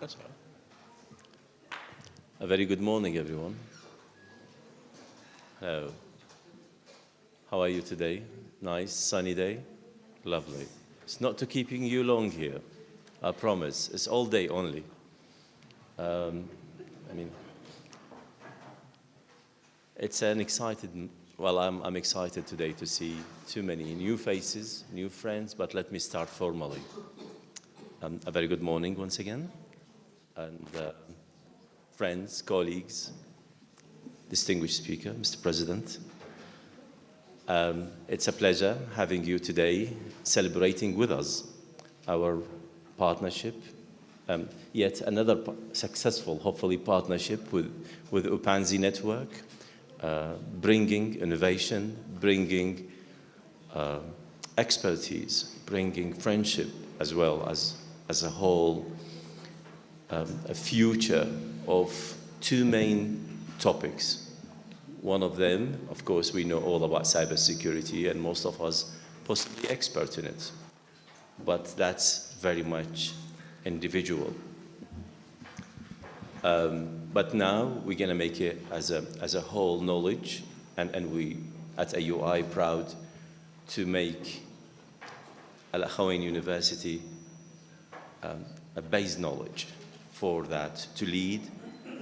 That's all right. A very good morning, everyone. Hello. How are you today? Nice, sunny day? Lovely. It's not to keeping you long here, I promise. It's all day only. It's an excited, well, I'm excited today to see too many new faces, new friends, but let me start formally. A very good morning once again, and friends, colleagues, distinguished speaker, Mr. President. It's a pleasure having you today celebrating with us our partnership, yet another successful, hopefully, partnership with Upanzi Network, bringing innovation, bringing expertise, bringing friendship, as well as a whole, a future of two main topics. One of them, of course, we know all about cybersecurity, and most of us possibly expert in it, but that's very much individual. But now we're going to make it as a whole knowledge, and we at AUI proud to make Al Akhawain University a base knowledge for that, to lead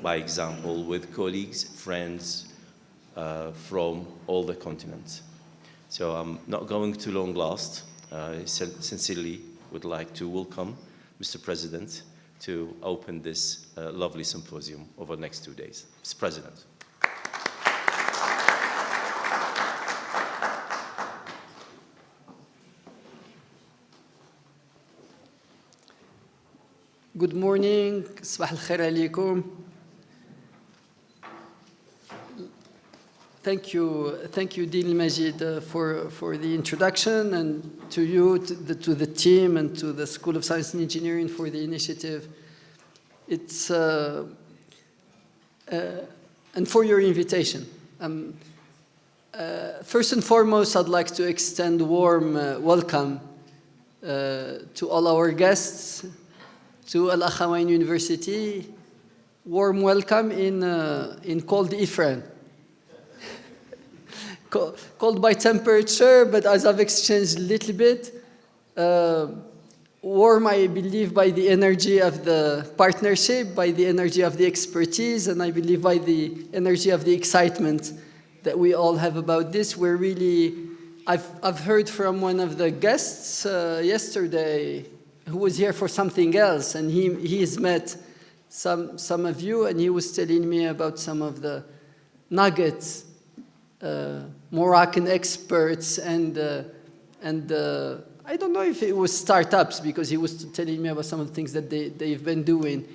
by example with colleagues, friends from all the continents. So I'm not going to long last. I sincerely would like to welcome Mr. President to open this lovely symposium over the next 2 days. Mr. President. Good morning. صباح الخير عليكم. Thank you, Dean Majid, for the introduction, and to you, to the team, and to the School of Science and Engineering for the initiative. It's and for your invitation. First and foremost, I'd like to extend a warm welcome to all our guests, to Al Akhawain University. Warm welcome in cold Ifran. Cold by temperature, but as I've exchanged a little bit, warm, I believe, by the energy of the partnership, by the energy of the expertise, and I believe by the energy of the excitement that we all have about this. We're really, I've heard from one of the guests yesterday who was here for something else, and he has met some of you, and he was telling me about some of the nuggets, Moroccan experts, and I don't know if it was startups, because he was telling me about some of the things that they've been doing.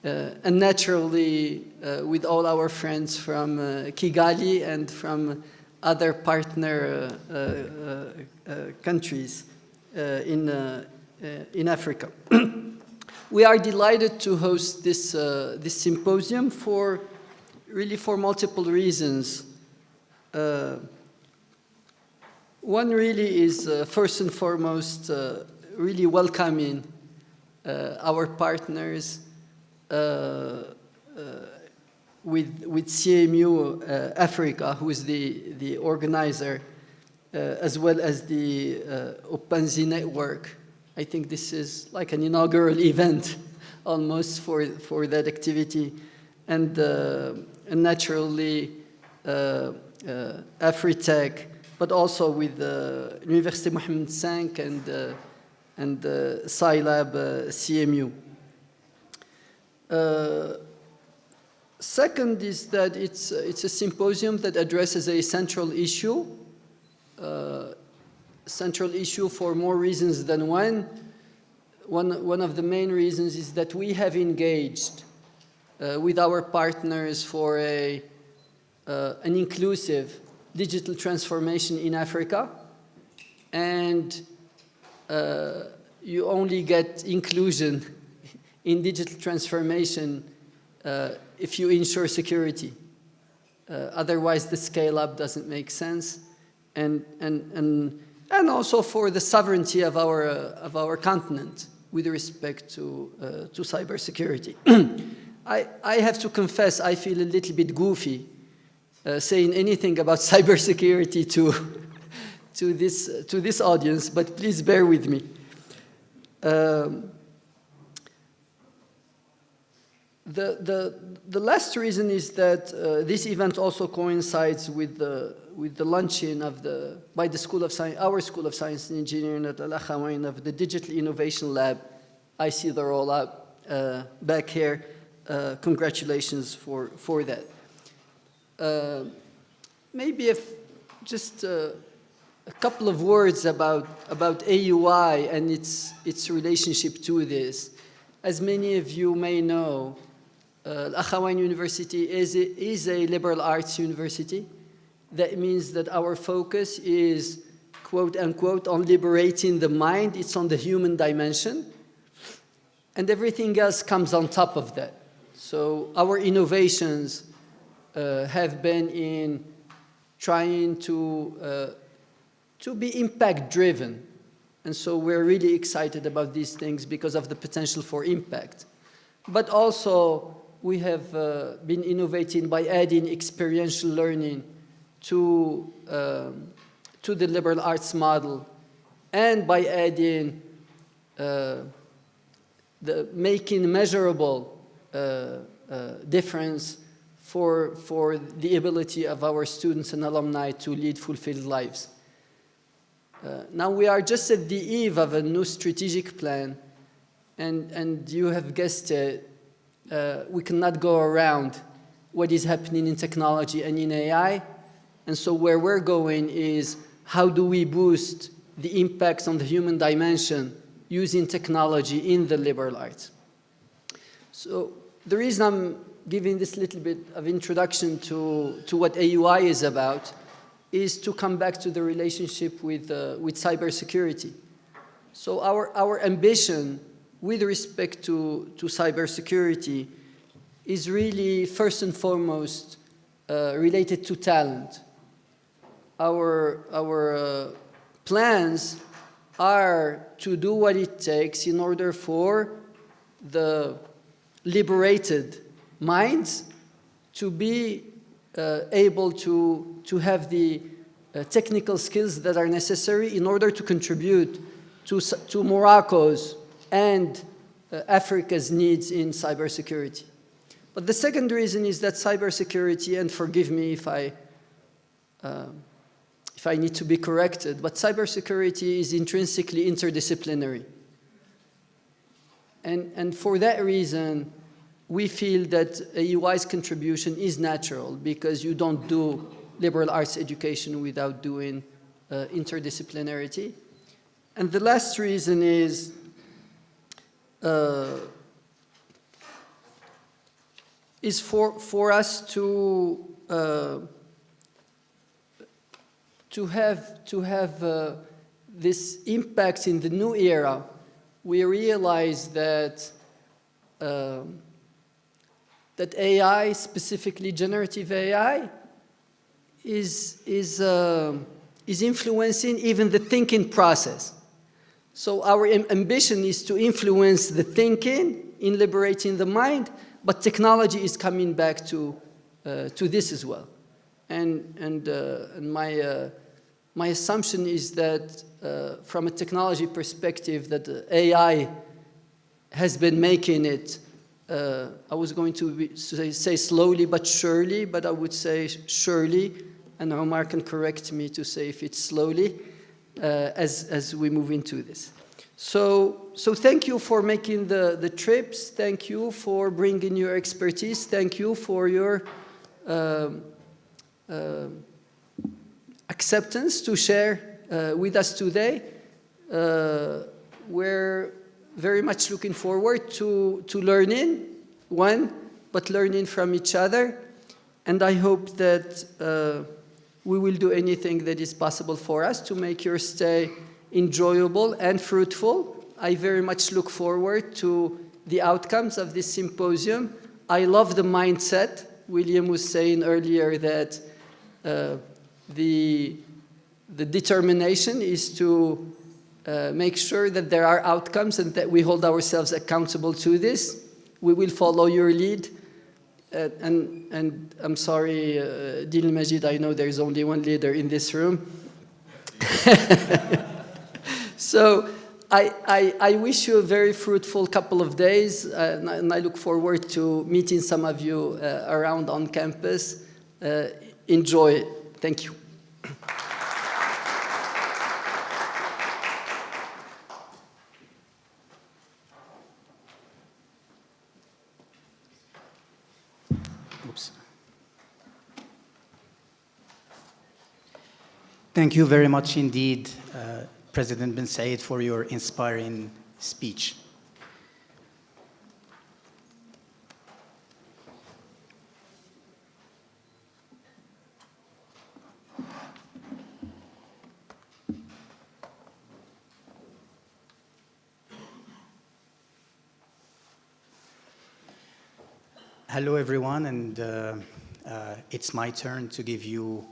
And naturally, with all our friends from Kigali and from other partner countries in Africa. We are delighted to host this symposium for multiple reasons. One really is, first and foremost, really welcoming our partners with CMU Africa, who is the organizer, as well as the Upanzi Network. I think this is like an inaugural event almost for that activity. And naturally, Afritech, but also with Université Mohammed V and Scilab CMU. Second is that it's a symposium that addresses a central issue for more reasons than one. One of the main reasons is that we have engaged with our partners for an inclusive digital transformation in Africa, and you only get inclusion in digital transformation if you ensure security. Otherwise, the scale-up doesn't make sense, and also for the sovereignty of our continent. with respect to cybersecurity. I have to confess, I feel a little bit goofy saying anything about cybersecurity to this audience, but please bear with me. The last reason is that this event also coincides with the launching of by the School of Science, our School of Science and Engineering at Al Akhawain, of the Digital Innovation Lab. I see the rollout back here. Congratulations for that. Maybe if just a couple of words about AUI and its relationship to this. As many of you may know, Al Akhawain University is a liberal arts university. That means that our focus is, quote unquote, on liberating the mind. It's on the human dimension. And everything else comes on top of that. So our innovations have been in trying to be impact-driven. And so we're really excited about these things because of the potential for impact. But also, we have been innovating by adding experiential learning to the liberal arts model, and by adding making measurable difference for the ability of our students and alumni to lead fulfilled lives. Now we are just at the eve of a new strategic plan, and you have guessed it, we cannot go around what is happening in technology and in AI. And so where we're going is, how do we boost the impacts on the human dimension using technology in the liberal arts? So the reason I'm giving this little bit of introduction to what AUI is about is to come back to the relationship with cybersecurity. So our ambition with respect to cybersecurity is really first and foremost related to talent. Our plans are to do what it takes in order for the liberated minds to be able to have the technical skills that are necessary in order to contribute to Morocco's and Africa's needs in cybersecurity. But the second reason is that cybersecurity, and forgive me if I need to be corrected, but cybersecurity is intrinsically interdisciplinary. And for that reason, we feel that AUI's contribution is natural, because you don't do liberal arts education without doing interdisciplinarity. And the last reason is for us to have this impact in the new era. We realize that that AI, specifically generative AI, is influencing even the thinking process. So our ambition is to influence the thinking in liberating the mind, but technology is coming back to this as well. And my assumption is that from a technology perspective, that AI has been making it. I was going to say slowly but surely, but I would say surely, and Omar can correct me to say if it's slowly, as we move into this. So thank you for making the trips. Thank you for bringing your expertise. Thank you for your acceptance to share with us today. We're very much looking forward to learning, but learning from each other. And I hope that we will do anything that is possible for us to make your stay enjoyable and fruitful. I very much look forward to the outcomes of this symposium. I love the mindset. William was saying earlier that the determination is to make sure that there are outcomes and that we hold ourselves accountable to this. We will follow your lead. And I'm sorry, Dil Majid, I know there's only one leader in this room. So I wish you a very fruitful couple of days, and I look forward to meeting some of you around on campus. Enjoy it. Thank you. Oops. Thank you very much indeed, President Ben Said, for your inspiring speech. Hello, everyone, and it's my turn to give you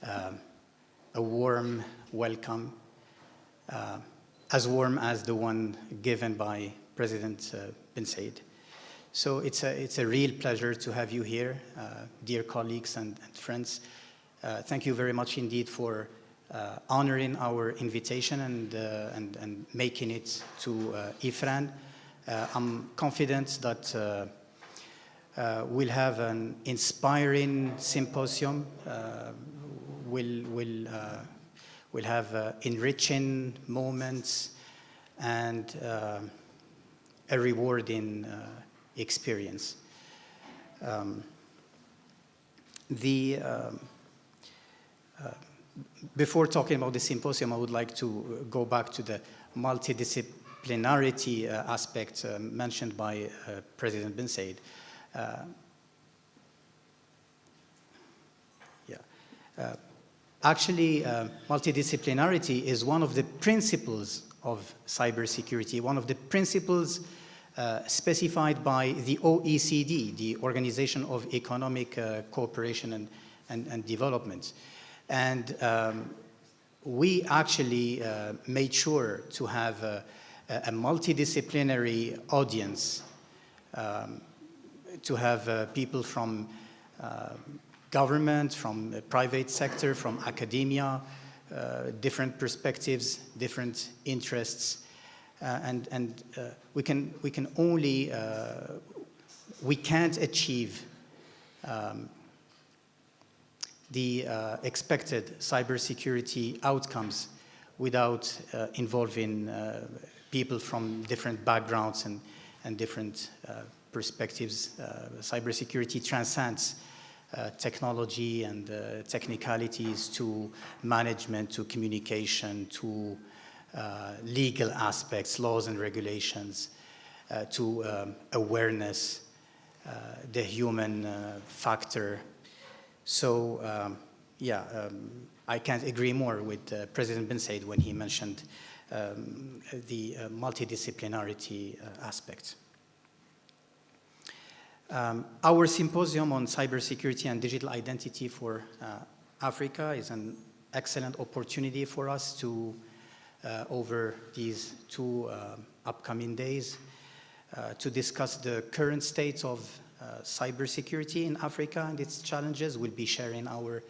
a warm welcome, as warm as the one given by President Ben Said. So it's a real pleasure to have you here, dear colleagues and friends. Thank you very much indeed for honoring our invitation and making it to IFRAN. I'm confident that we'll have an inspiring symposium. We'll have enriching moments and a rewarding experience. Before talking about the symposium, I would like to go back to the multidisciplinarity aspect mentioned by President Ben Said. Actually, multidisciplinarity is one of the principles of cybersecurity, one of the principles specified by the OECD, the Organization of Economic Cooperation and Development. And we actually made sure to have a multidisciplinary audience, to have people from government, from the private sector, from academia, different perspectives, different interests, and we can't achieve the expected cybersecurity outcomes without involving people from different backgrounds and different perspectives. Cybersecurity transcends technology and technicalities to management, to communication, to legal aspects, laws and regulations, to awareness, the human factor. So, I can't agree more with President Ben Said when he mentioned the multidisciplinarity aspect. Our symposium on cybersecurity and digital identity for Africa is an excellent opportunity for us to, over these two upcoming days, to discuss the current state of cybersecurity in Africa and its challenges. We'll be sharing our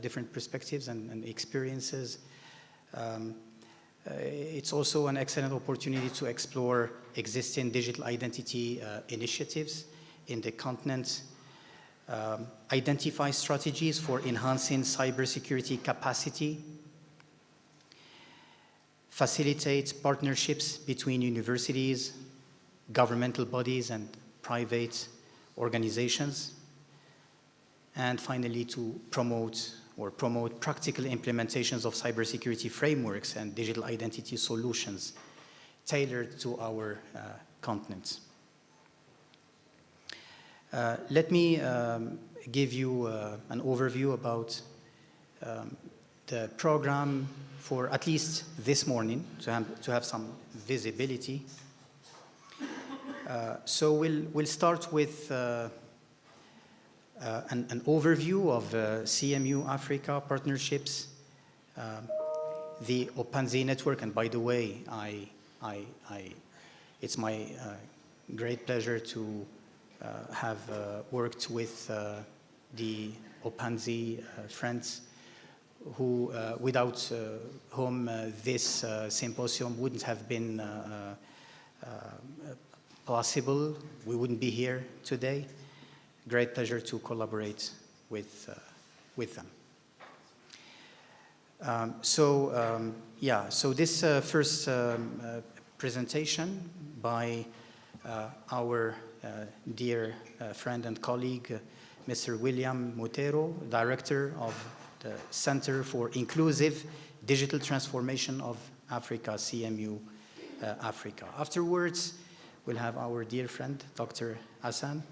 different perspectives and experiences. It's also an excellent opportunity to explore existing digital identity initiatives in the continent, identify strategies for enhancing cybersecurity capacity, facilitate partnerships between universities, governmental bodies, and private organizations, and finally to promote practical implementations of cybersecurity frameworks and digital identity solutions tailored to our continent. Let me give you an overview about the program for at least this morning to have some visibility. So we'll start with an overview of CMU Africa partnerships the Opanzi network, and by the way, it's my great pleasure to have worked with the Opanzi friends who, without whom this symposium wouldn't have been possible. We wouldn't be here today. Great pleasure to collaborate with them. So this first presentation by our dear friend and colleague, Mr. William Mutero, Director of the Center for Inclusive Digital Transformation of Africa, CMU Africa. Afterwards, we'll have our dear friend, Dr. Hassan,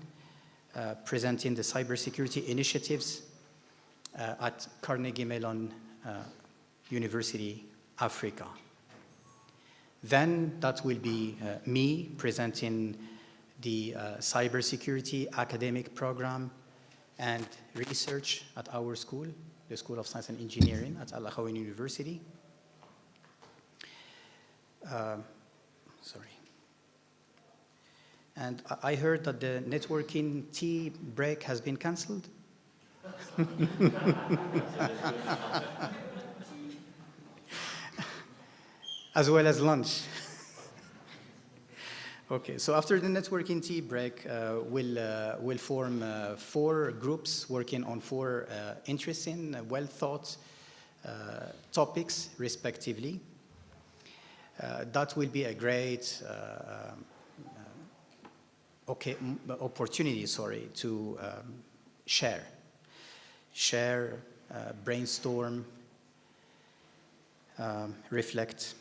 presenting the cybersecurity initiatives at Carnegie Mellon University, Africa. Then that will be me presenting the cybersecurity academic program and research at our school, the School of Science and Engineering at Al-Akhawayn University. Sorry. And I heard that the networking tea break has been canceled. As well as lunch. Okay, so after the networking tea break, we'll form 4 groups working on 4 interesting, well-thought topics, respectively. That will be a great opportunity, to share, brainstorm, reflect.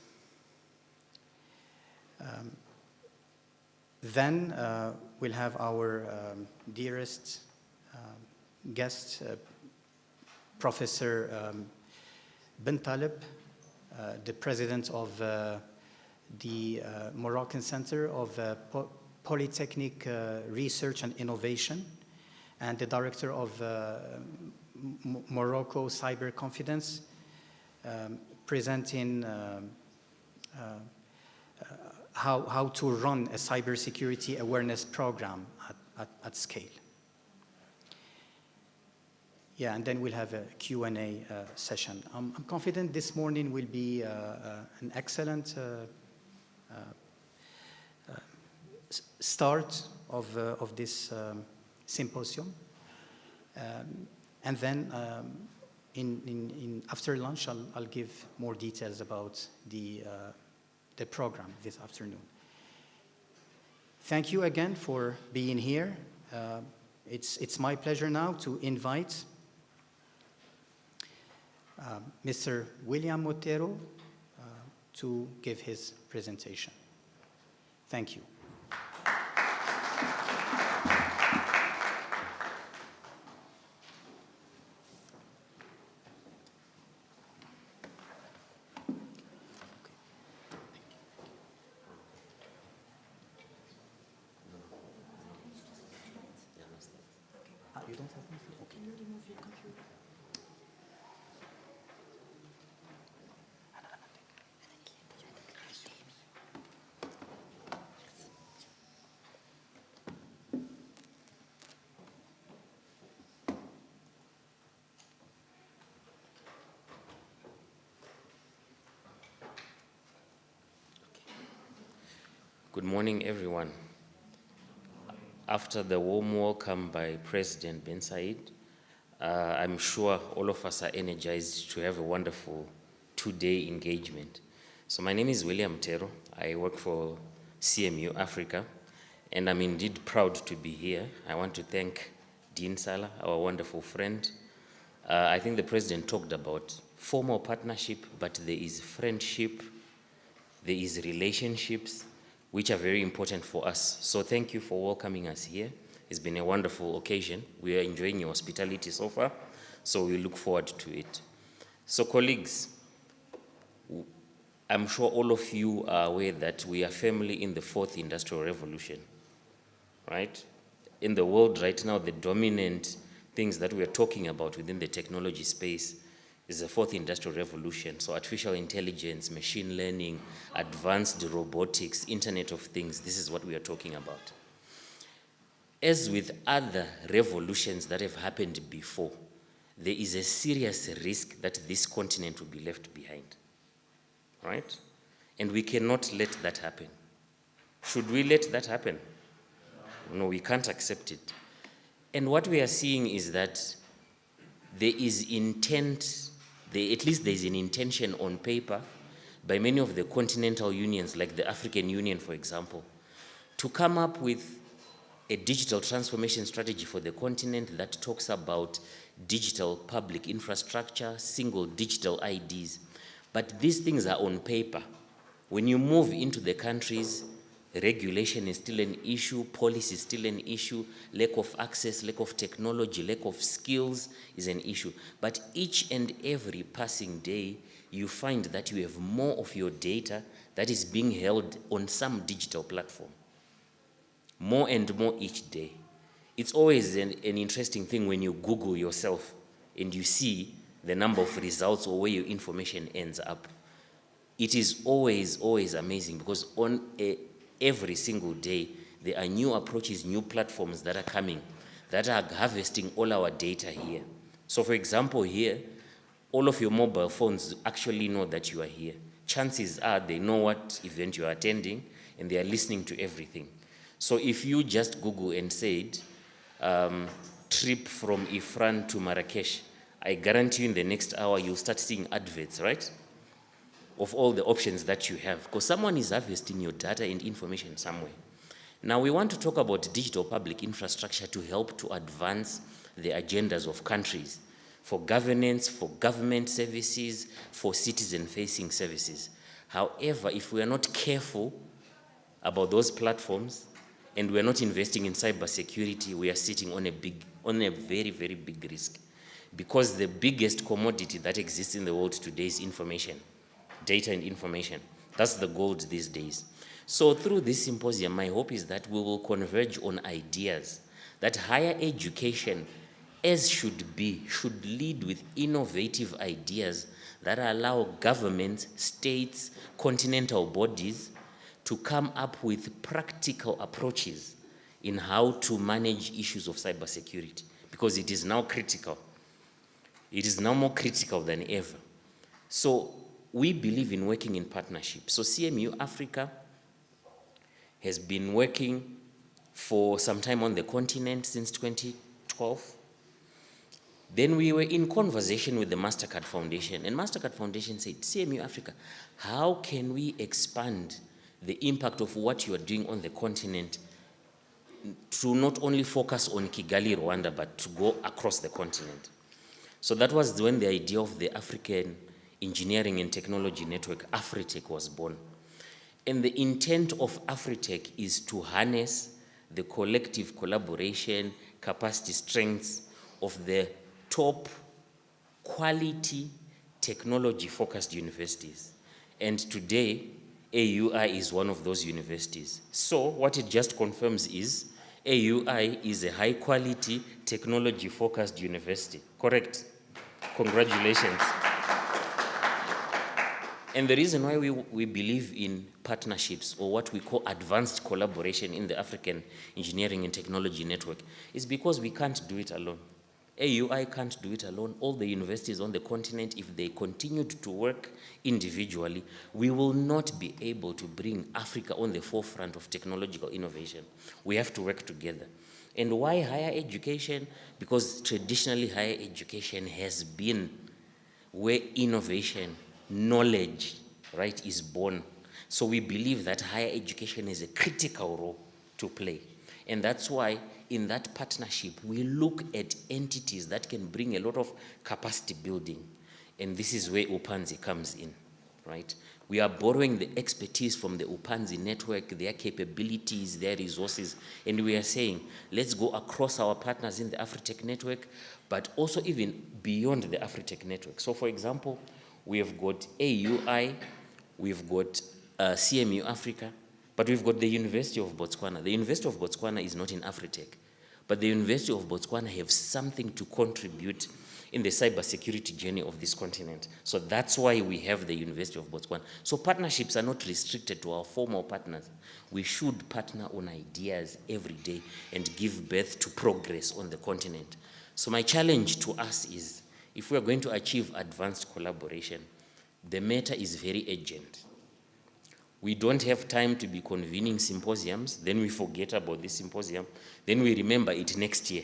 Then we'll have our dearest guest, Professor Ben Taleb, the president of the Moroccan Center of Polytechnic Research and Innovation, and the director of Morocco Cyber Confidence, presenting how to run a cybersecurity awareness program at scale. Yeah, and then we'll have a Q&A session. I'm confident this morning will be an excellent start of this symposium. And then after lunch, I'll give more details about the program this afternoon. Thank you again for being here. It's my pleasure now to invite Mr. William Mutero to give his presentation. Thank you. You don't have anything? Okay. Can you remove your computer? Good morning, everyone. After the warm welcome by President Ben Said, I'm sure all of us are energized to have a wonderful 2-day engagement. So my name is William Mutero. I work for CMU Africa, and I'm indeed proud to be here. I want to thank Dean Salah, our wonderful friend. I think the President talked about formal partnership, but there is friendship, there is relationships, which are very important for us. So thank you for welcoming us here. It's been a wonderful occasion. We are enjoying your hospitality so far, so we look forward to it. So colleagues, I'm sure all of you are aware that we are firmly in the 4th industrial revolution, right? In the world right now, the dominant things that we are talking about within the technology space is the fourth industrial revolution. So artificial intelligence, machine learning, advanced robotics, Internet of Things, this is what we are talking about. As with other revolutions that have happened before, there is a serious risk that this continent will be left behind, right? And we cannot let that happen. Should we let that happen? No, we can't accept it. And what we are seeing is that there is intent, at least there is an intention on paper by many of the continental unions, like the African Union, for example, to come up with a digital transformation strategy for the continent that talks about digital public infrastructure, single digital IDs. But these things are on paper. When you move into the countries, regulation is still an issue, policy is still an issue, lack of access, lack of technology, lack of skills is an issue. But each and every passing day, you find that you have more of your data that is being held on some digital platform. More and more each day. It's always an interesting thing when you Google yourself and you see the number of results or where your information ends up. It is always, always amazing because on every single day, there are new approaches, new platforms that are coming, that are harvesting all our data here. So for example, here, all of your mobile phones actually know that you are here. Chances are they know what event you are attending and they are listening to everything. So if you just Google and said, trip from Ifran to Marrakesh, I guarantee you in the next hour you'll start seeing adverts, right? Of all the options that you have, because someone is harvesting your data and information somewhere. Now we want to talk about digital public infrastructure to help to advance the agendas of countries for governance, for government services, for citizen-facing services. However, if we are not careful about those platforms and we are not investing in cybersecurity, we are sitting on a very, very big risk, because the biggest commodity that exists in the world today is information. Data and information. That's the gold these days. So through this symposium, my hope is that we will converge on ideas that higher education, as should be, should lead with innovative ideas that allow governments, states, continental bodies to come up with practical approaches in how to manage issues of cybersecurity, because it is now critical. It is now more critical than ever. So we believe in working in partnership. So CMU Africa has been working for some time on the continent since 2012. Then we were in conversation with the MasterCard Foundation, and MasterCard Foundation said, CMU Africa, how can we expand the impact of what you are doing on the continent to not only focus on Kigali, Rwanda, but to go across the continent? So that was when the idea of the African Engineering and Technology Network, Afritech, was born. And the intent of Afritech is to harness the collective collaboration, capacity strengths of the top quality technology-focused universities. And today, AUI is one of those universities. So what it just confirms is AUI is a high-quality technology-focused university. Correct? Congratulations. And the reason why we believe in partnerships, or what we call advanced collaboration in the African Engineering and Technology Network, is because we can't do it alone. AUI can't do it alone. All the universities on the continent, if they continued to work individually, we will not be able to bring Africa on the forefront of technological innovation. We have to work together. And why higher education? Because traditionally higher education has been where innovation, knowledge, right, is born. So we believe that higher education has a critical role to play. And that's why in that partnership, we look at entities that can bring a lot of capacity building. And this is where Upanzi comes in, right? We are borrowing the expertise from the Upanzi network, their capabilities, their resources, and we are saying, let's go across our partners in the Afritech network, but also even beyond the Afritech network. So for example, we have got AUI, we've got CMU Africa, but we've got the University of Botswana. The University of Botswana is not in Afritech, but the University of Botswana have something to contribute in the cybersecurity journey of this continent. So that's why we have the University of Botswana. So partnerships are not restricted to our formal partners. We should partner on ideas every day and give birth to progress on the continent. So my challenge to us is, if we are going to achieve advanced collaboration, the matter is very urgent. We don't have time to be convening symposiums, then we forget about this symposium, then we remember it next year.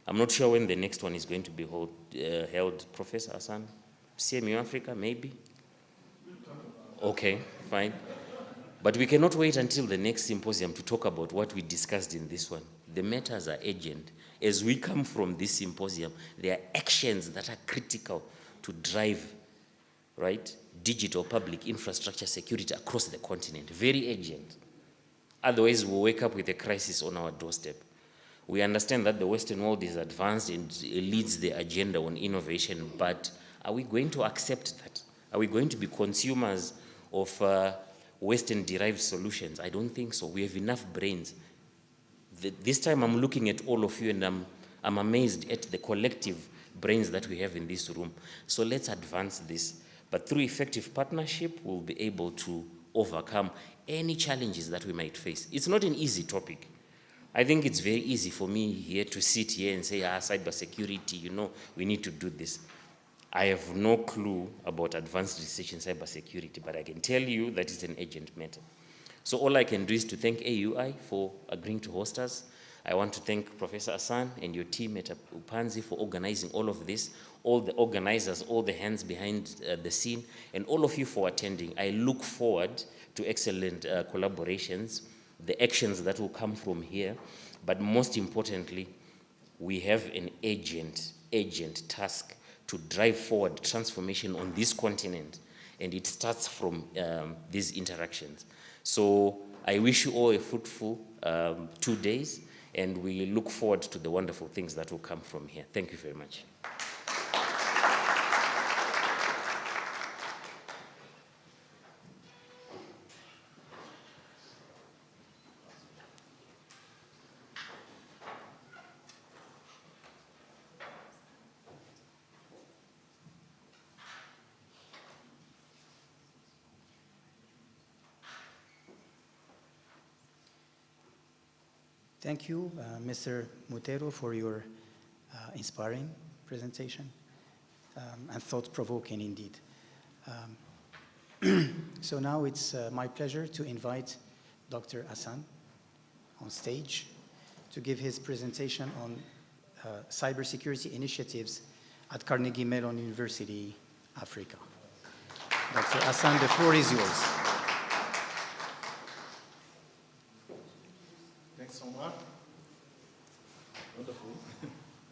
I'm not sure when the next one is going to be held. Professor Hassan, CMU Africa, maybe? Okay, fine. But we cannot wait until the next symposium to talk about what we discussed in this one. The matters are urgent. As we come from this symposium, there are actions that are critical to drive, right, digital public infrastructure security across the continent. Very urgent. Otherwise, we'll wake up with a crisis on our doorstep. We understand that the Western world is advanced and leads the agenda on innovation, but are we going to accept that? Are we going to be consumers of Western-derived solutions? I don't think so. We have enough brains. This time I'm looking at all of you and I'm amazed at the collective brains that we have in this room. So let's advance this. But through effective partnership, we'll be able to overcome any challenges that we might face. It's not an easy topic. I think it's very easy for me here to sit here and say, cybersecurity, you know, we need to do this. I have no clue about advanced research in cybersecurity, but I can tell you that it's an urgent matter. So all I can do is to thank AUI for agreeing to host us. I want to thank Professor Hassan and your team at Upanzi for organizing all of this, all the organizers, all the hands behind the scene, and all of you for attending. I look forward to excellent collaborations, the actions that will come from here, but most importantly, we have an urgent task to drive forward transformation on this continent, and it starts from these interactions. So I wish you all a fruitful 2 days, and we look forward to the wonderful things that will come from here. Thank you very much. Thank you, Mr. Mutero, for your inspiring presentation and thought-provoking indeed. So now it's my pleasure to invite Dr. Hassan on stage to give his presentation on cybersecurity initiatives at Carnegie Mellon University, Africa. Dr. Hassan, the floor is yours. Thanks so much. Wonderful.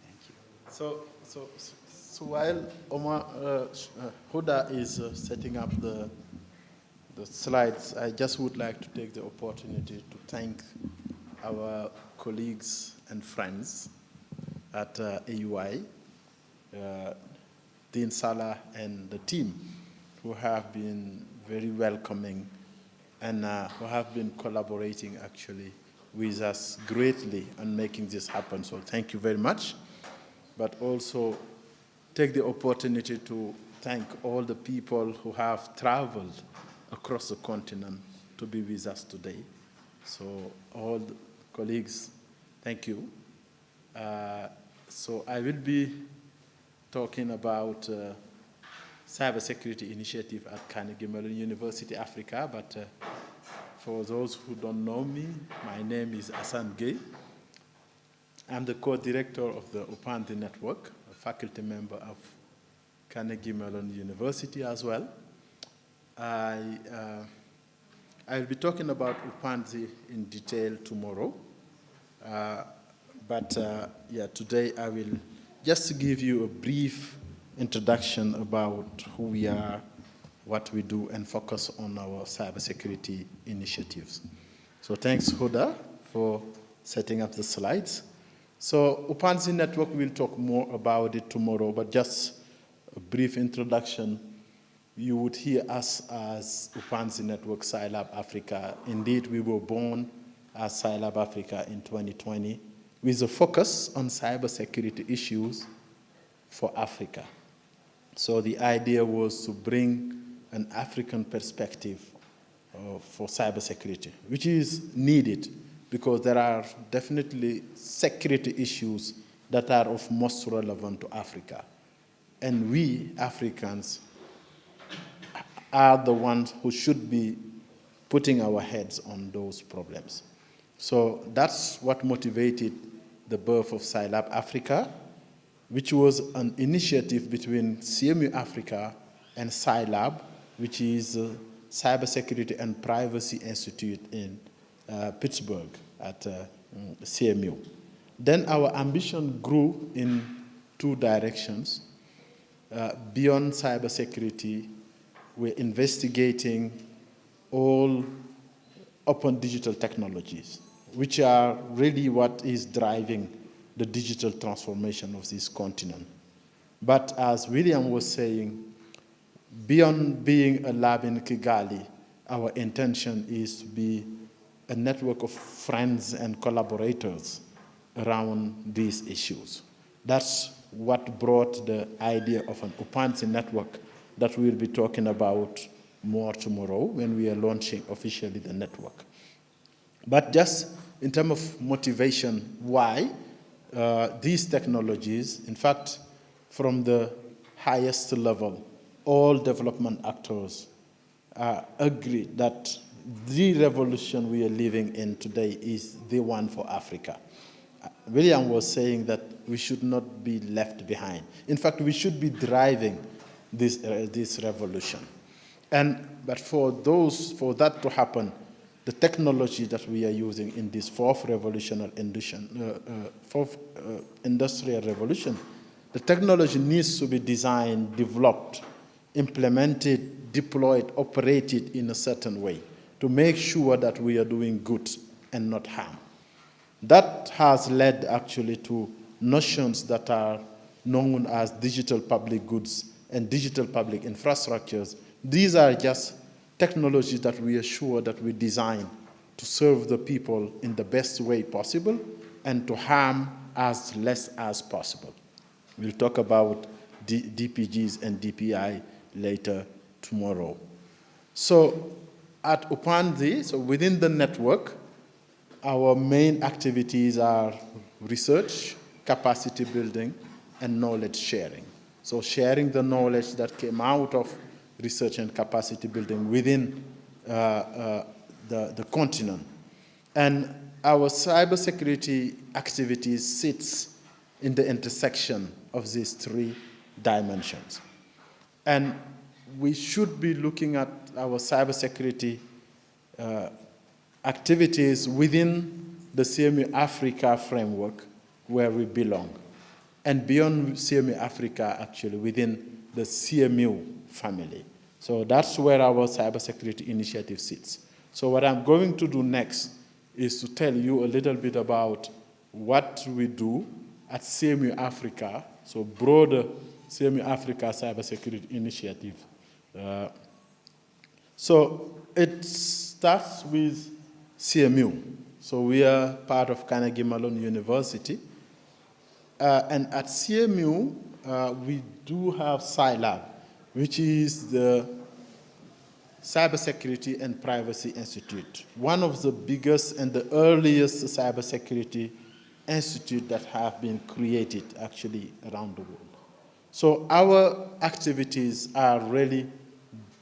Thank you. So while Omar Huda is setting up the slides, I just would like to take the opportunity to thank our colleagues and friends at AUI, Dean Salah and the team, who have been very welcoming and who have been collaborating actually with us greatly on making this happen. So thank you very much. But also take the opportunity to thank all the people who have traveled across the continent to be with us today. So all the colleagues, thank you. So I will be talking about cybersecurity initiative at Carnegie Mellon University, Africa, but for those who don't know me, my name is Hassan Gay. I'm the co-director of the Upanzi Network, a faculty member of Carnegie Mellon University as well. I'll be talking about Upanzi in detail tomorrow. Today I will just give you a brief introduction about who we are, what we do, and focus on our cybersecurity initiatives. So thanks, Huda, for setting up the slides. So Upanzi Network, we'll talk more about it tomorrow, but just a brief introduction. You would hear us as Upanzi Network Scilab Africa. Indeed, we were born as Scilab Africa in 2020 with a focus on cybersecurity issues for Africa. So the idea was to bring an African perspective for cybersecurity, which is needed because there are definitely security issues that are of most relevant to Africa. And we, Africans, are the ones who should be putting our heads on those problems. So that's what motivated the birth of Scilab Africa, which was an initiative between CMU Africa and Scilab, which is Cybersecurity and Privacy Institute in Pittsburgh at CMU. Then our ambition grew in two directions. Beyond cybersecurity, we're investigating all open digital technologies, which are really what is driving the digital transformation of this continent. But as William was saying, beyond being a lab in Kigali, our intention is to be a network of friends and collaborators around these issues. That's what brought the idea of an Upanzi network that we'll be talking about more tomorrow when we are launching officially the network. But just in terms of motivation, why these technologies, in fact, from the highest level, all development actors agree that the revolution we are living in today is the one for Africa. William was saying that we should not be left behind. In fact, we should be driving this revolution. But for that to happen, the technology that we are using in this fourth industrial revolution, the technology needs to be designed, developed, implemented, deployed, operated in a certain way to make sure that we are doing good and not harm. That has led actually to notions that are known as digital public goods and digital public infrastructures. These are just technologies that we are sure that we design to serve the people in the best way possible and to harm as less as possible. We'll talk about DPGs and DPI later tomorrow. So at Upanzi, so within the network, our main activities are research, capacity building, and knowledge sharing. So sharing the knowledge that came out of research and capacity building within the continent. And our cybersecurity activities sits in the intersection of these three dimensions. And we should be looking at our cybersecurity activities within the CMU Africa framework where we belong. And beyond CMU Africa, actually, within the CMU family. So that's where our cybersecurity initiative sits. So what I'm going to do next is to tell you a little bit about what we do at CMU Africa, so broader CMU Africa cybersecurity initiative. So it starts with CMU. So we are part of Carnegie Mellon University. And at CMU, we do have Scilab, which is the Cybersecurity and Privacy Institute, one of the biggest and the earliest cybersecurity institute that have been created actually around the world. So our activities are really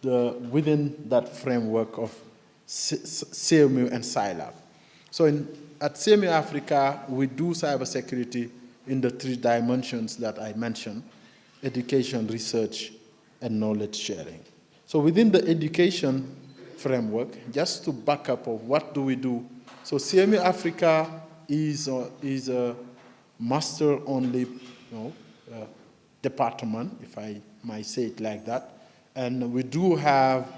within that framework of CMU and Scilab. So at CMU Africa, we do cybersecurity in the three dimensions that I mentioned: education, research, and knowledge sharing. So within the education framework, just to back up of what do we do, so CMU Africa is a master-only department, if I might say it like that. And we do have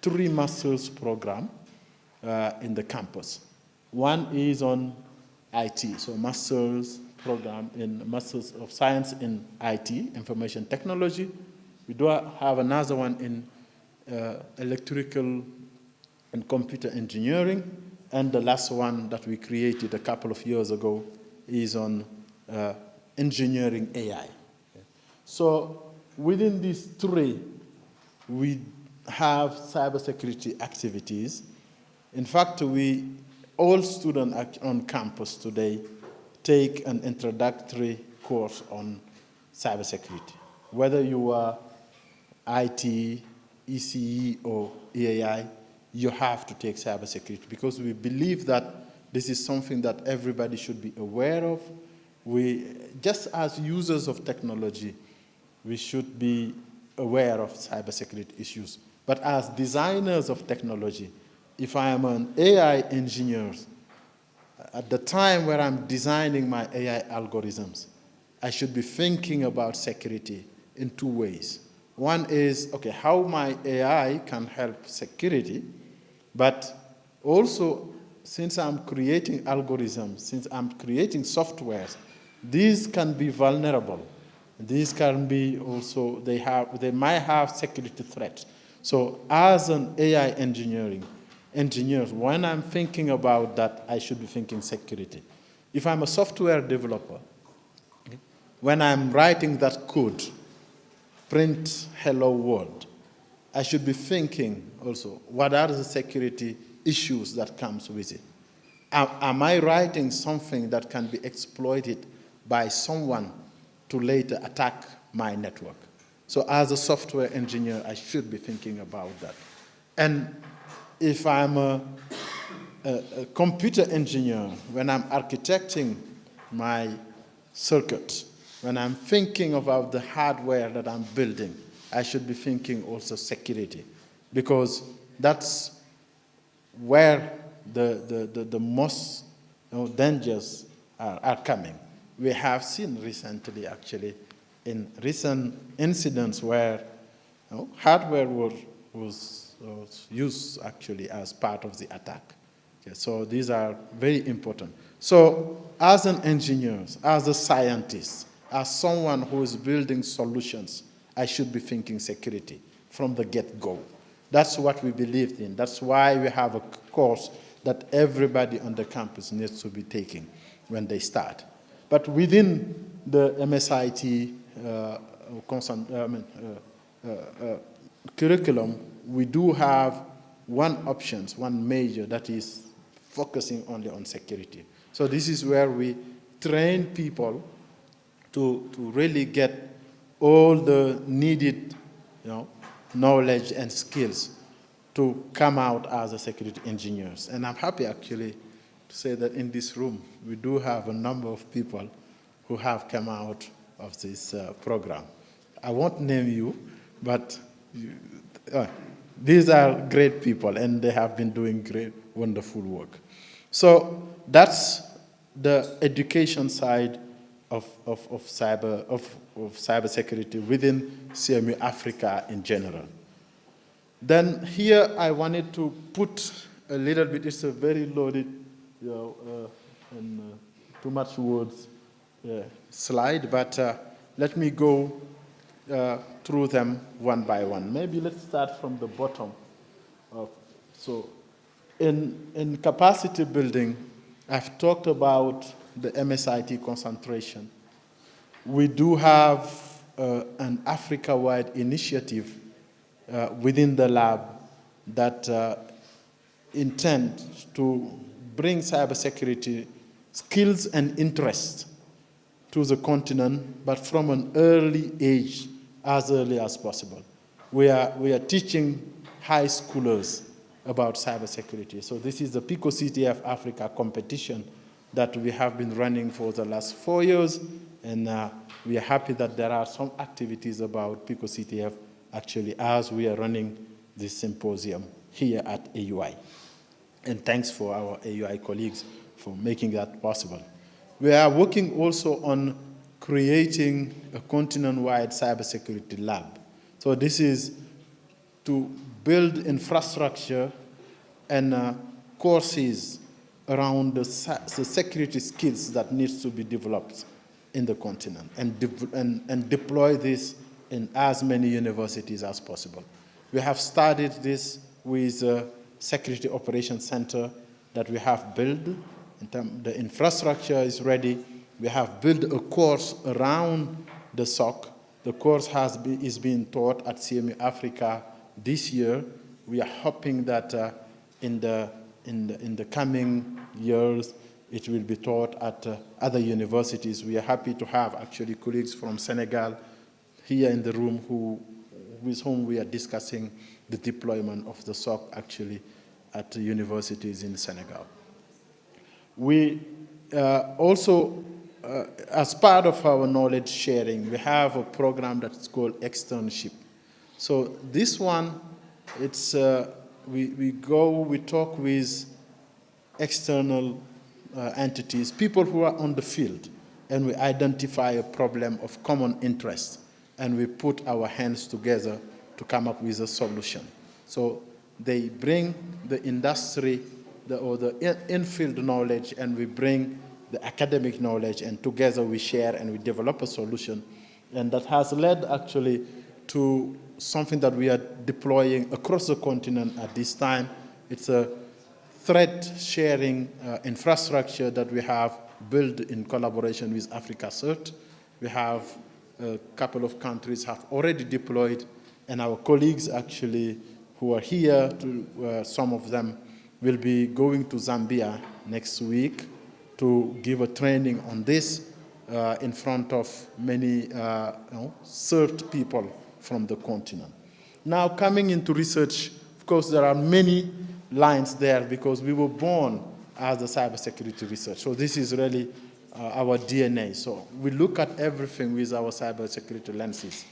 3 master's programs in the campus. One is on IT, so master's program in Masters of Science in IT, Information Technology. We do have another one in electrical and computer engineering. And the last one that we created a couple of years ago is on engineering AI. So within these three, we have cybersecurity activities. In fact, all students on campus today take an introductory course on cybersecurity. Whether you are IT, ECE, or EAI, you have to take cybersecurity because we believe that this is something that everybody should be aware of. Just as users of technology, we should be aware of cybersecurity issues. But as designers of technology, if I am an AI engineer, at the time where I'm designing my AI algorithms, I should be thinking about security in two ways. One is, okay, how my AI can help security, but also, since I'm creating algorithms, since I'm creating softwares, these can be vulnerable. These can be also, they might have security threats. So as an AI engineer, when I'm thinking about that, I should be thinking security. If I'm a software developer, when I'm writing that code, print hello world, I should be thinking also, what are the security issues that comes with it? Am I writing something that can be exploited by someone to later attack my network? So as a software engineer, I should be thinking about that. And if I'm a computer engineer, when I'm architecting my circuit, when I'm thinking about the hardware that I'm building, I should be thinking also security, because that's where the most dangers are coming. We have seen recently, actually, in recent incidents where hardware was used actually as part of the attack. Okay, so these are very important. So as an engineer, as a scientist, as someone who is building solutions, I should be thinking security from the get-go. That's what we believed in. That's why we have a course that everybody on the campus needs to be taking when they start. But within the MSIT curriculum, we do have one major that is focusing only on security. So this is where we train people to really get all the needed knowledge and skills to come out as a security engineers. And I'm happy actually to say that in this room, we do have a number of people who have come out of this program. I won't name you, but these are great people and they have been doing great, wonderful work. So that's the education side of cybersecurity within CMU Africa in general. Then here I wanted to put a little bit, it's a very loaded and too much words slide, but let me go through them one by one. Maybe let's start from the bottom. So in capacity building, I've talked about the MSIT concentration. We do have an Africa-wide initiative within the lab that intends to bring cybersecurity skills and interest to the continent, but from an early age, as early as possible. We are teaching high schoolers about cybersecurity. So this is the PICO CTF Africa competition that we have been running for the last 4 years, and we are happy that there are some activities about PICO CTF actually as we are running this symposium here at AUI. And thanks for our AUI colleagues for making that possible. We are working also on creating a continent-wide cybersecurity lab. So this is to build infrastructure and courses around the security skills that needs to be developed in the continent and deploy this in as many universities as possible. We have started this with a Security Operations Center that we have built. The infrastructure is ready. We have built a course around the SOC, The course is being taught at CMU Africa this year. We are hoping that in the coming years, it will be taught at other universities. We are happy to have actually colleagues from Senegal here in the room with whom we are discussing the deployment of the SOC actually at the universities in Senegal. We also, as part of our knowledge sharing, we have a program that's called externship. So this one, it's, we talk with external entities, people who are on the field, and we identify a problem of common interest, and we put our hands together to come up with a solution. So they bring the industry or the in-field knowledge, and we bring the academic knowledge, and together we share and we develop a solution. And that has led actually to something that we are deploying across the continent at this time. It's a threat sharing infrastructure that we have built in collaboration with Africa CERT. We have a couple of countries have already deployed, and our colleagues actually who are here, some of them will be going to Zambia next week to give a training on this in front of many CERT people from the continent. Now coming into research, of course there are many lines there because we were born as a cybersecurity research. So this is really our DNA. So we look at everything with our cybersecurity lenses.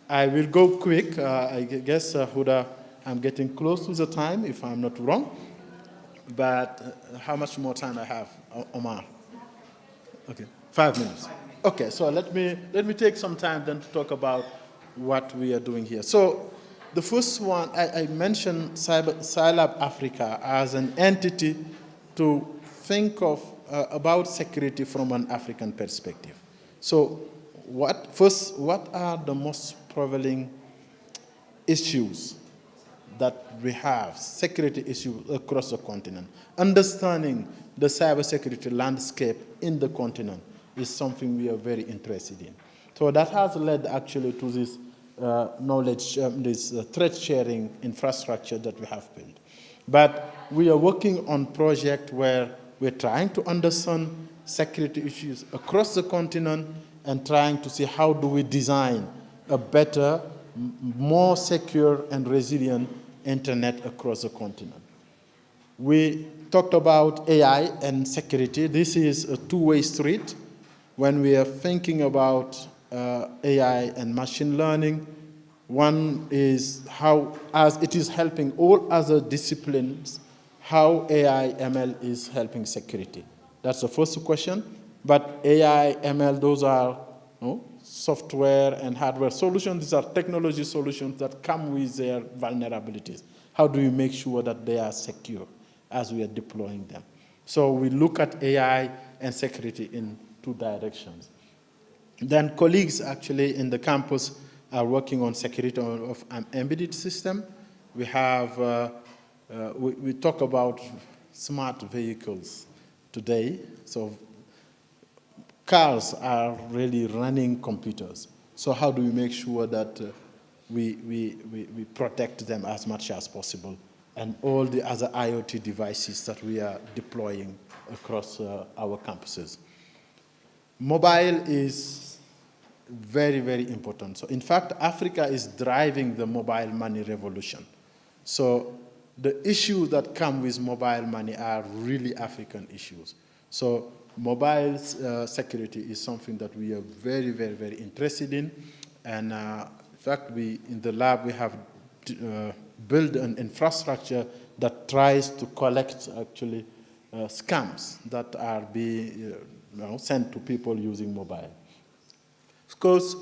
I will go quick. I guess, Huda, I'm getting close to the time, if I'm not wrong. But how much more time I have, Omar? Okay, 5 minutes. Okay, so let me take some time then to talk about what we are doing here. So the first one, I mentioned Scilab Africa as an entity to think of about security from an African perspective. So what are the most prevailing issues that we have, security issues across the continent? Understanding the cybersecurity landscape in the continent is something we are very interested in. So that has led actually to this knowledge, this threat sharing infrastructure that we have built. But we are working on projects where we're trying to understand security issues across the continent and trying to see how do we design a better, more secure and resilient internet across the continent. We talked about AI and security. This is a two-way street. When we are thinking about AI and machine learning, one is how, as it is helping all other disciplines, how AI, ML is helping security. That's the first question. But AI, ML, those are software and hardware solutions. These are technology solutions that come with their vulnerabilities. How do you make sure that they are secure as we are deploying them? So we look at AI and security in two directions. Then colleagues actually in the campus are working on security of an embedded system. We have, we talk about smart vehicles today. So cars are really running computers. So how do we make sure that we protect them as much as possible? And all the other IoT devices that we are deploying across our campuses. Mobile is very, very important. So in fact, Africa is driving the mobile money revolution. So the issues that come with mobile money are really African issues. So mobile security is something that we are very, very, very interested in. And in fact, in the lab, we have built an infrastructure that tries to collect actually scams that are being sent to people using mobile. Of course,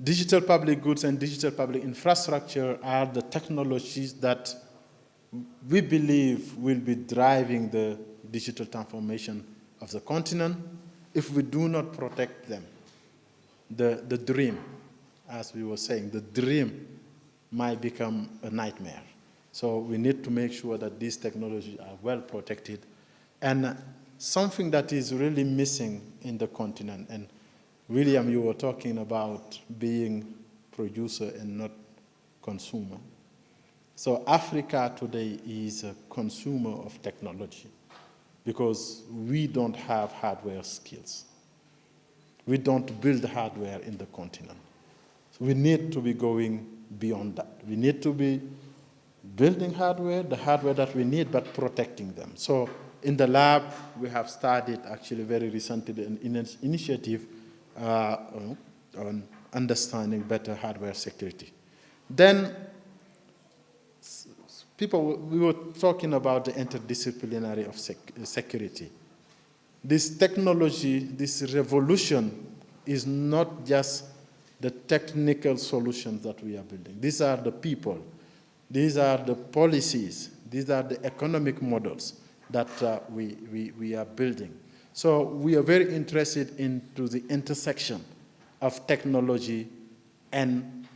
digital public goods and digital public infrastructure are the technologies that we believe will be driving the digital transformation of the continent. If we do not protect them, the dream, as we were saying, the dream might become a nightmare. So we need to make sure that these technologies are well protected. And something that is really missing in the continent, and William, you were talking about being producer and not consumer. So Africa today is a consumer of technology because we don't have hardware skills. We don't build hardware in the continent. So we need to be going beyond that. We need to be building hardware, the hardware that we need, but protecting them. So in the lab, we have started actually very recently an initiative on understanding better hardware security. Then we were talking about the interdisciplinary of security. This technology, this revolution is not just the technical solutions that we are building. These are the people. These are the policies. These are the economic models that we are building. So we are very interested into the intersection of technology and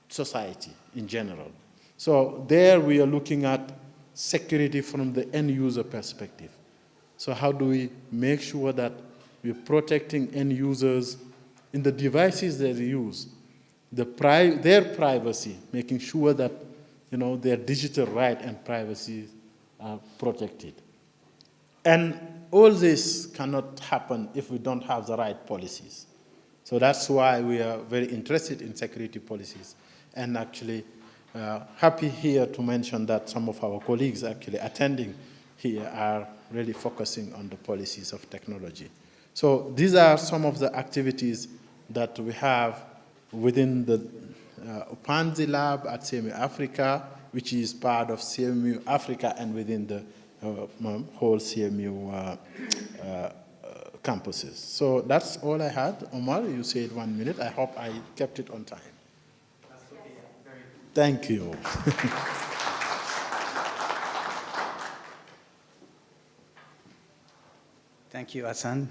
society in general. So there we are looking at security from the end user perspective. So how do we make sure that we're protecting end users in the devices they use, their privacy, making sure that their digital right and privacy are protected. And all this cannot happen if we don't have the right policies. So that's why we are very interested in security policies. And actually, happy here to mention that some of our colleagues actually attending here are really focusing on the policies of technology. So these are some of the activities that we have within the Upanzi Lab at CMU Africa, which is part of CMU Africa and within the whole CMU campuses. So that's all I had. Omar, you said 1 minute. I hope I kept it on time. That's okay. Very good. Thank you. Thank you, Hassan.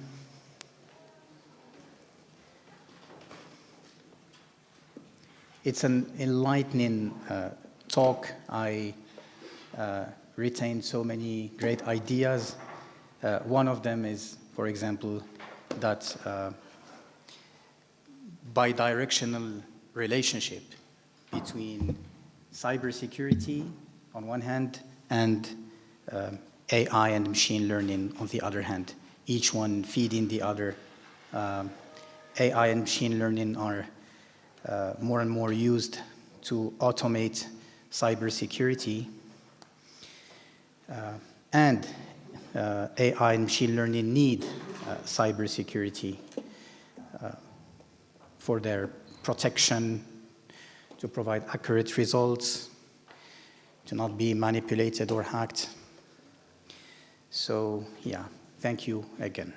It's an enlightening talk. I retained so many great ideas. One of them is, for example, that bidirectional relationship between cybersecurity on one hand and AI and machine learning on the other hand, each one feeding the other. AI and machine learning are more and more used to automate cybersecurity. And AI and machine learning need cybersecurity for their protection, to provide accurate results, to not be manipulated or hacked. So, yeah, thank you again.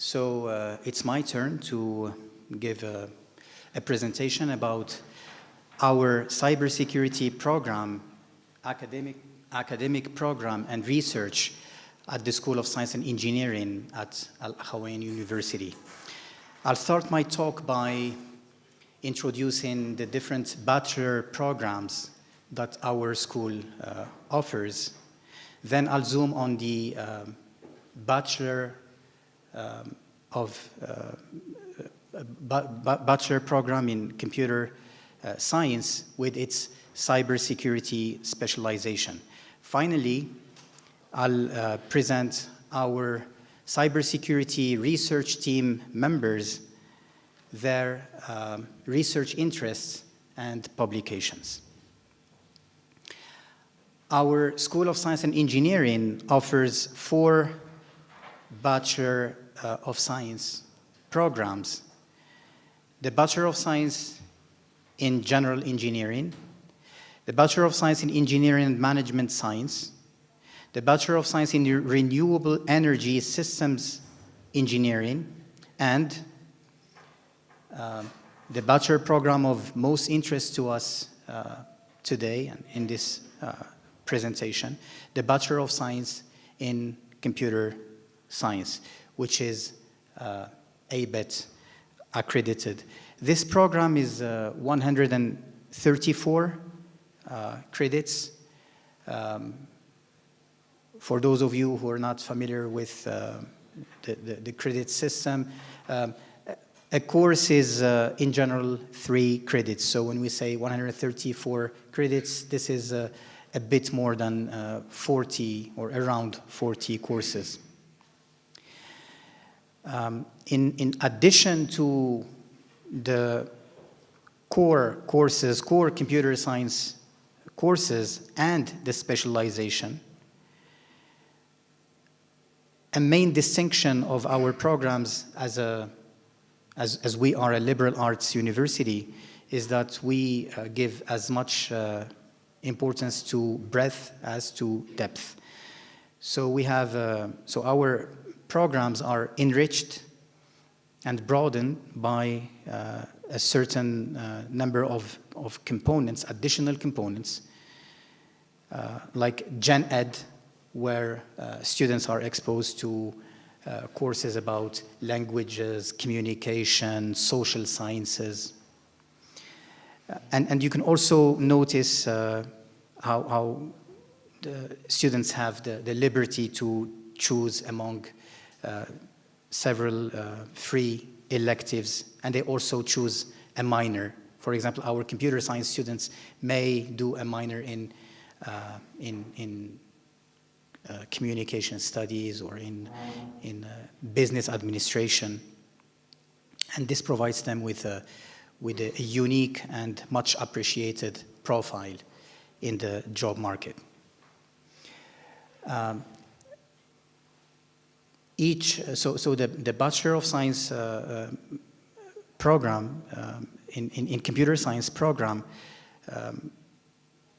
So it's my turn to give a presentation about our cybersecurity program, academic program and research at the School of Science and Engineering at Al Hawaiian University. I'll start my talk by introducing the different bachelor programs that our school offers. Then I'll zoom on the bachelor bachelor program in computer science with its cybersecurity specialization. Finally, I'll present our cybersecurity research team members, their research interests and publications. Our School of Science and Engineering offers 4 Bachelor of Science programs. The Bachelor of Science in General Engineering, the Bachelor of Science in Engineering and Management Science, the Bachelor of Science in Renewable Energy Systems Engineering, and the bachelor program of most interest to us today and in this presentation, the Bachelor of Science in Computer Science, which is ABET accredited. This program is 134 credits. For those of you who are not familiar with the credit system, a course is in general 3 credits. So when we say 134 credits, this is a bit more than 40 or around 40 courses. In addition to the core courses, core computer science courses and the specialization, a main distinction of our programs as we are a liberal arts university is that we give as much importance to breadth as to depth. So we have, so our programs are enriched and broadened by a certain number of components, additional components, like Gen Ed, where students are exposed to courses about languages, communication, social sciences. And you can also notice how the students have the liberty to choose among several free electives, and they also choose a minor. For example, our computer science students may do a minor in communication studies or in business administration, and this provides them with a unique and much appreciated profile in the job market. So the Bachelor of Science program in computer science program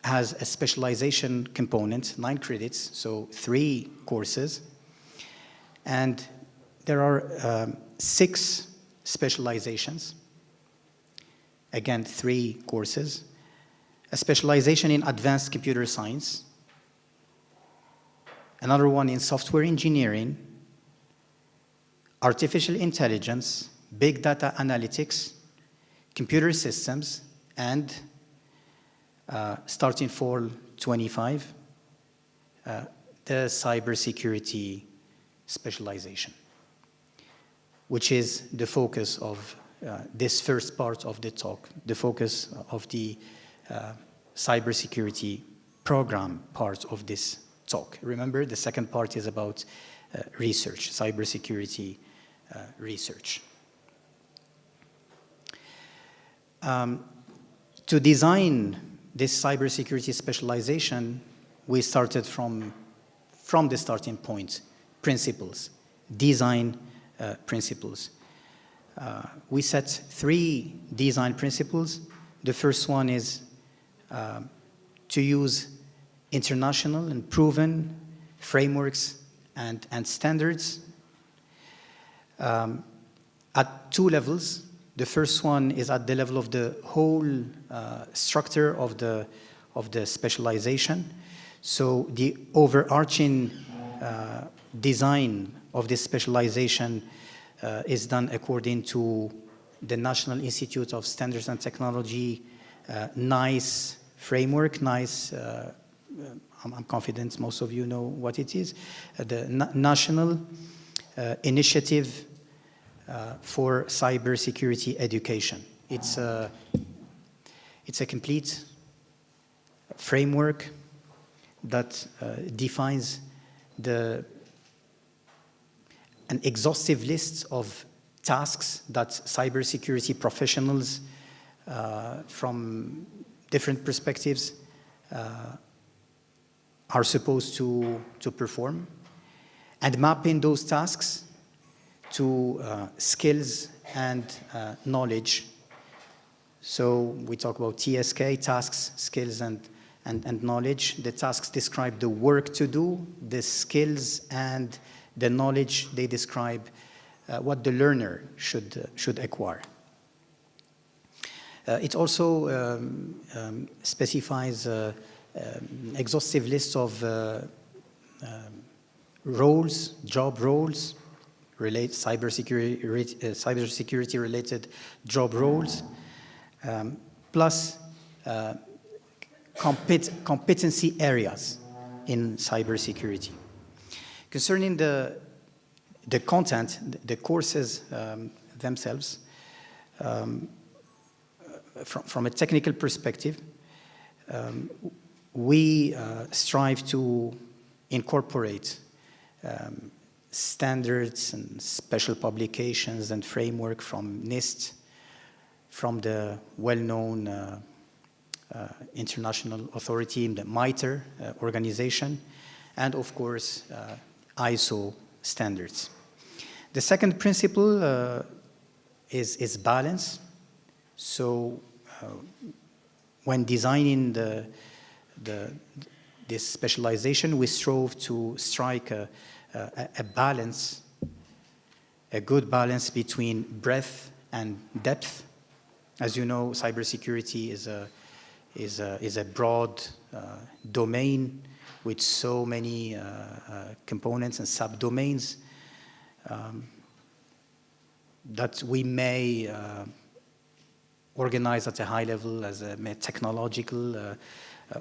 has a specialization component, 9 credits, so 3 courses. And there are 6 specializations, again, 3 courses. A specialization in advanced computer science, another one in software engineering, artificial intelligence, big data analytics, computer systems, and starting fall 25, the cybersecurity specialization, which is the focus of this first part of the talk, the focus of the cybersecurity program part of this talk. Remember, the second part is about research, cybersecurity research. To design this cybersecurity specialization, we started from the starting point, principles, design principles. We set 3 design principles. The first one is to use international and proven frameworks and standards at 2 levels. The first one is at the level of the whole structure of the specialization. So the overarching design of this specialization is done according to the National Institute of Standards and Technology NICE framework. NICE, I'm confident most of you know what it is. The National Initiative for Cybersecurity Education. It's a complete framework that defines an exhaustive list of tasks that cybersecurity professionals from different perspectives are supposed to perform, and mapping those tasks to skills and knowledge. So we talk about TSK, tasks, skills, and knowledge. The tasks describe the work to do, the skills and the knowledge, they describe what the learner should acquire. It also specifies exhaustive list of roles, job roles, cybersecurity related job roles, plus competency areas in cybersecurity. Concerning the content, the courses themselves, from a technical perspective, we strive to incorporate standards and special publications and framework from NIST, from the well-known international authority, the MITRE organization, and of course, ISO standards. The second principle is balance. So when designing this specialization, we strove to strike a balance, a good balance between breadth and depth. As you know, cybersecurity is a broad domain with so many components and subdomains that we may organize at a high level as a technological,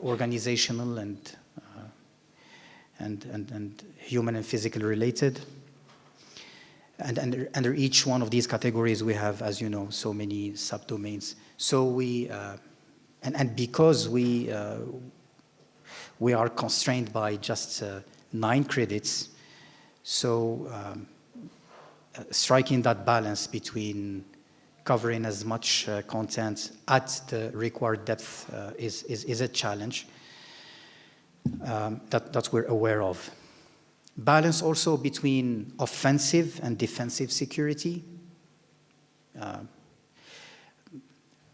organizational, and human and physical related. And under each one of these categories, we have, as you know, so many subdomains. So we, and because we are constrained by just 9 credits, so striking that balance between covering as much content at the required depth is a challenge that we're aware of. Balance also between offensive and defensive security.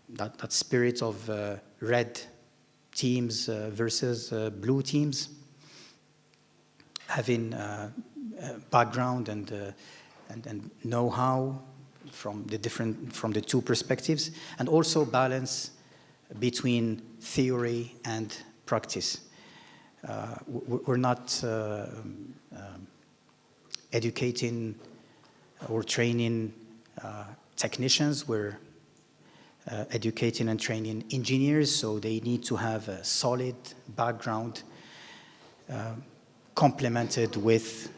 That spirit of red teams versus blue teams, having background and know-how from the two perspectives, and also balance between theory and practice. We're not educating or training technicians. We're educating and training engineers, so they need to have a solid background complemented with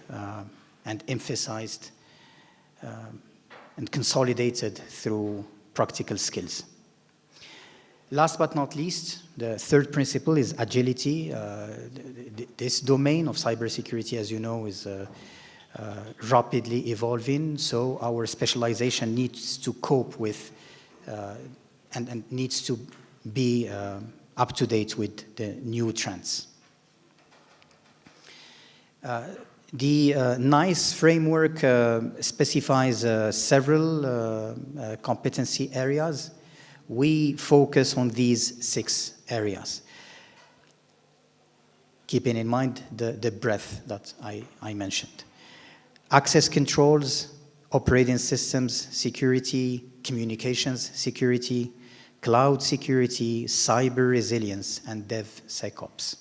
and emphasized and consolidated through practical skills. Last but not least, the third principle is agility. This domain of cybersecurity, as you know, is rapidly evolving, so our specialization needs to cope with and needs to be up to date with the new trends. The NICE framework specifies several competency areas. We focus on these 6 areas, keeping in mind the breadth that I mentioned. Access controls, operating systems security, communications security, cloud security, cyber resilience, and DevSecOps.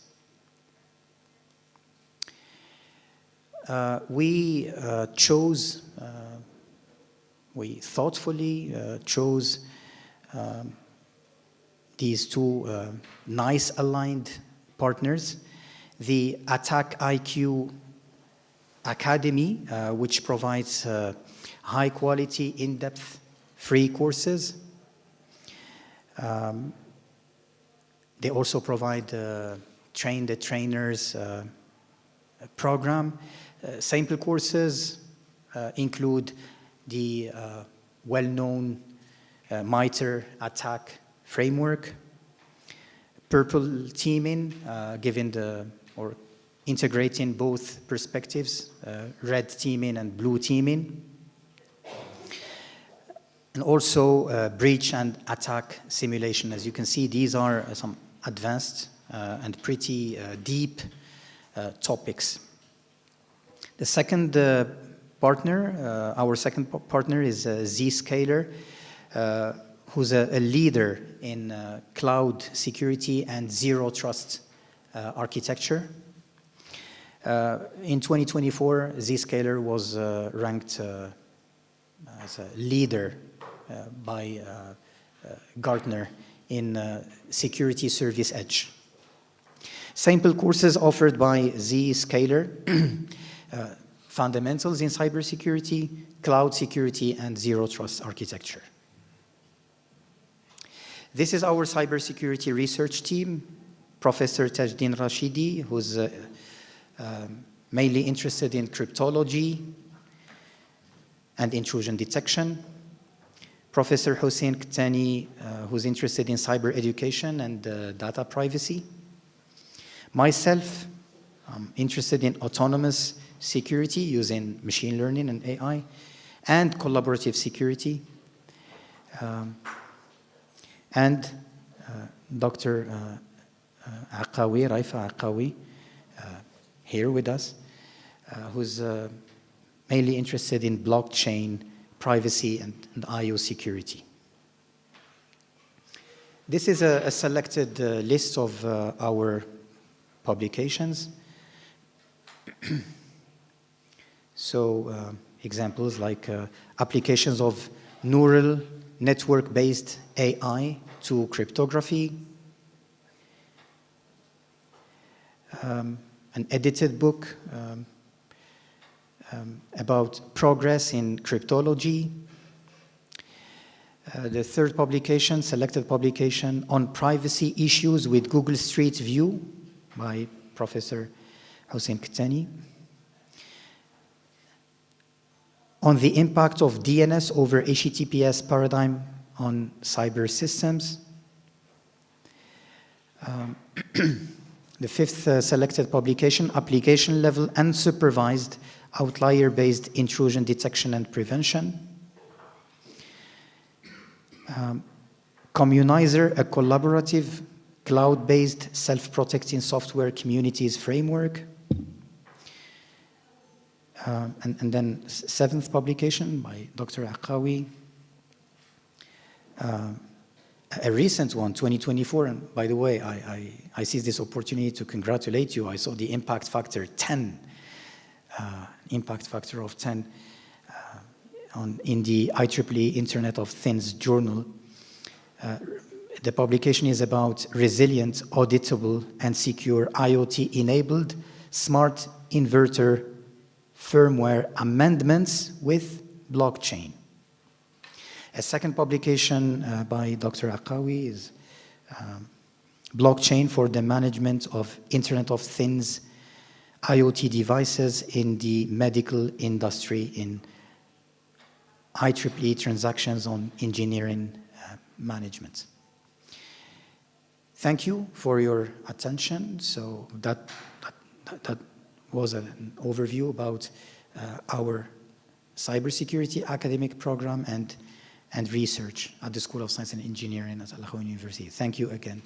We thoughtfully chose these 2 NICE aligned partners. The Attack IQ Academy, which provides high quality, in-depth, free courses. They also provide train the trainers program. Sample courses include the well-known MITRE attack framework, purple teaming, or integrating both perspectives, red teaming and blue teaming, and also breach and attack simulation. As you can see, these are some advanced and pretty deep topics. The second partner, our second partner is Zscaler, who's a leader in cloud security and zero trust architecture. In 2024, Zscaler was ranked as a leader by Gartner in Security Service Edge. Sample courses offered by Zscaler, fundamentals in cybersecurity, cloud security, and zero trust architecture. This is our cybersecurity research team. Professor Tajdin Rashidi, who's mainly interested in cryptology and intrusion detection. Professor Hossein Ktani, who's interested in cyber education and data privacy. Myself, I'm interested in autonomous security using machine learning and AI, and collaborative security. And Dr. Aqawi, Raifa Aqawi, here with us, who's mainly interested in blockchain, privacy, and IO security. This is a selected list of our publications. So examples like applications of neural network-based AI to cryptography, an edited book about progress in cryptology. The third publication, selected publication, on privacy issues with Google Street View by Professor Hossein Ktani. On the impact of DNS over HTTPS paradigm on cyber systems. The fifth selected publication, application level unsupervised outlier-based intrusion detection and prevention. Communizer, a collaborative cloud-based self-protecting software communities framework. And then seventh publication by Dr. Aqawi. A recent one, 2024, and by the way, I seize this opportunity to congratulate you. I saw the impact factor 10, impact factor of 10 in the IEEE Internet of Things journal. The publication is about resilient, auditable, and secure IoT-enabled smart inverter firmware amendments with blockchain. A second publication by Dr. Aqawi is blockchain for the management of Internet of Things IoT devices in the medical industry in IEEE transactions on engineering management. Thank you for your attention. So that was an overview about our cybersecurity academic program and research at the School of Science and Engineering at Al Akhawayn University. Thank you again.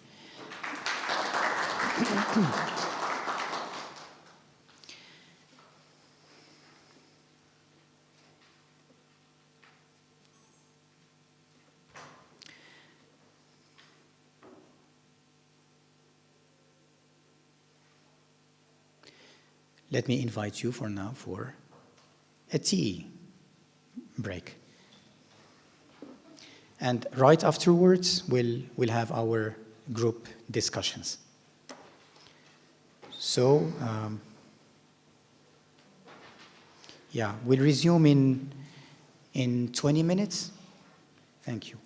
Let me invite you for now for a tea break. And right afterwards, we'll have our group discussions. So, yeah, we'll resume in 20 minutes. Thank you.